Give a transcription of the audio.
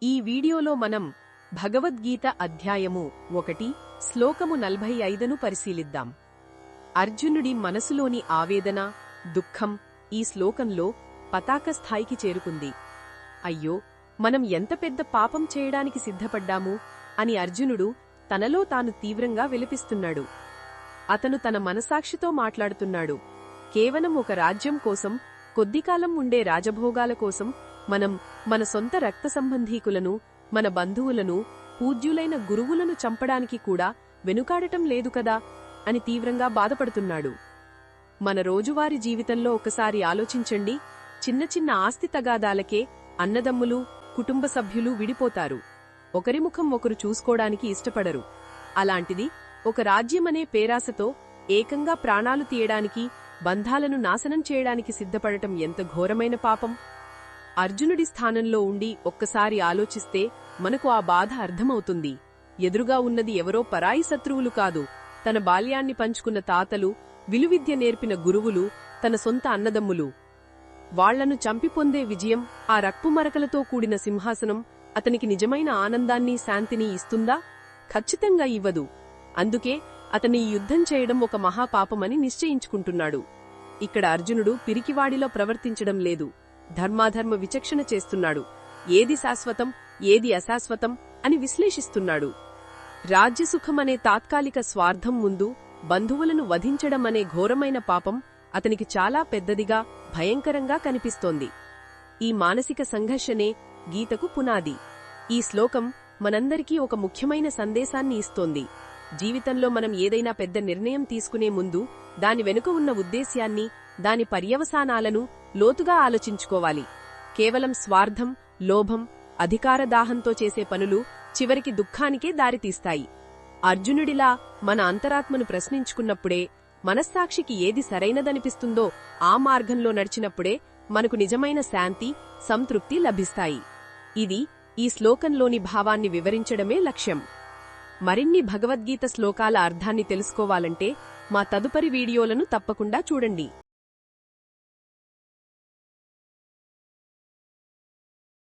ఈ వీడియోలో మనం భగవద్గీత అధ్యాయము 1 శ్లోకము 45ను పరిశీలిద్దాం. అర్జునుడి మనసులోని ఆవేదన, దుఃఖం ఈ శ్లోకంలో పతాక స్థాయికి చేరుకుంది. అయ్యో, మనం ఎంత పెద్ద పాపం చేయడానికి సిద్ధపడ్డాము అని అర్జునుడు తనలో తాను తీవ్రంగా విలపిస్తున్నాడు. అతను తన మనసాక్షితో మాట్లాడుతున్నాడు. కేవలం ఒక రాజ్యం కోసం, కొద్దికాలం ఉండే రాజభోగాల కోసం మనం మన సొంత రక్త సంబంధీకులను, మన బంధువులను, పూజ్యులైన గురువులను చంపడానికి కూడా వెనుకాడటం లేదు కదా అని తీవ్రంగా బాధపడుతున్నాడు. మన రోజువారీ జీవితంలో ఒకసారి ఆలోచించండి. చిన్న చిన్న ఆస్తి తగాదాలకే అన్నదమ్ములు, కుటుంబ సభ్యులు విడిపోతారు. ఒకరి ముఖం ఒకరు చూసుకోవడానికి ఇష్టపడరు. అలాంటిది ఒక రాజ్యమనే పేరాసతో ఏకంగా ప్రాణాలు తీయడానికి, బంధాలను నాశనం చేయడానికి సిద్ధపడటం ఎంత ఘోరమైన పాపం! అర్జునుడి స్థానంలో ఉండి ఒక్కసారి ఆలోచిస్తే మనకు ఆ బాధ అర్థమవుతుంది. ఎదురుగా ఉన్నది ఎవరో పరాయి శత్రువులు కాదు, తన బాల్యాన్ని పంచుకున్న తాతలు, విలువిద్య నేర్పిన గురువులు, తన సొంత అన్నదమ్ములు. వాళ్లను చంపి పొందే విజయం, ఆ రక్పుమరకలతో కూడిన సింహాసనం అతనికి నిజమైన ఆనందాన్ని, శాంతిని ఇస్తుందా? ఖచ్చితంగా ఇవ్వదు. అందుకే అతని ఈ యుద్ధం చేయడం ఒక మహాపాపమని నిశ్చయించుకుంటున్నాడు. ఇక్కడ అర్జునుడు పిరికివాడిలో ప్రవర్తించడం లేదు, ధర్మాధర్మ విచక్షణ చేస్తున్నాడు. ఏది శాశ్వతం, ఏది అశాశ్వతం అని విశ్లేషిస్తున్నాడు. రాజ్యసుఖమనే తాత్కాలిక స్వార్థం ముందు బంధువులను వధించడమనే ఘోరమైన పాపం అతనికి చాలా పెద్దదిగా, భయంకరంగా కనిపిస్తోంది. ఈ మానసిక సంఘర్షణే గీతకు పునాది. ఈ శ్లోకం మనందరికీ ఒక ముఖ్యమైన సందేశాన్ని ఇస్తోంది. జీవితంలో మనం ఏదైనా పెద్ద నిర్ణయం తీసుకునే ముందు దాని వెనుక ఉన్న ఉద్దేశ్యాన్ని, దాని పర్యవసానాలను లోతుగా ఆలోచించుకోవాలి. కేవలం స్వార్థం, లోభం, అధికారదాహంతో చేసే పనులు చివరికి దుఃఖానికే దారితీస్తాయి. అర్జునుడిలా మన అంతరాత్మను ప్రశ్నించుకున్నప్పుడే, మనస్సాక్షికి ఏది సరైనదనిపిస్తుందో ఆ మార్గంలో నడిచినప్పుడే మనకు నిజమైన శాంతి, సంతృప్తి లభిస్తాయి. ఇది ఈ శ్లోకంలోని భావాన్ని వివరించడమే లక్ష్యం. మరిన్ని భగవద్గీత శ్లోకాల అర్థాన్ని తెలుసుకోవాలంటే మా తదుపరి వీడియోలను తప్పకుండా చూడండి.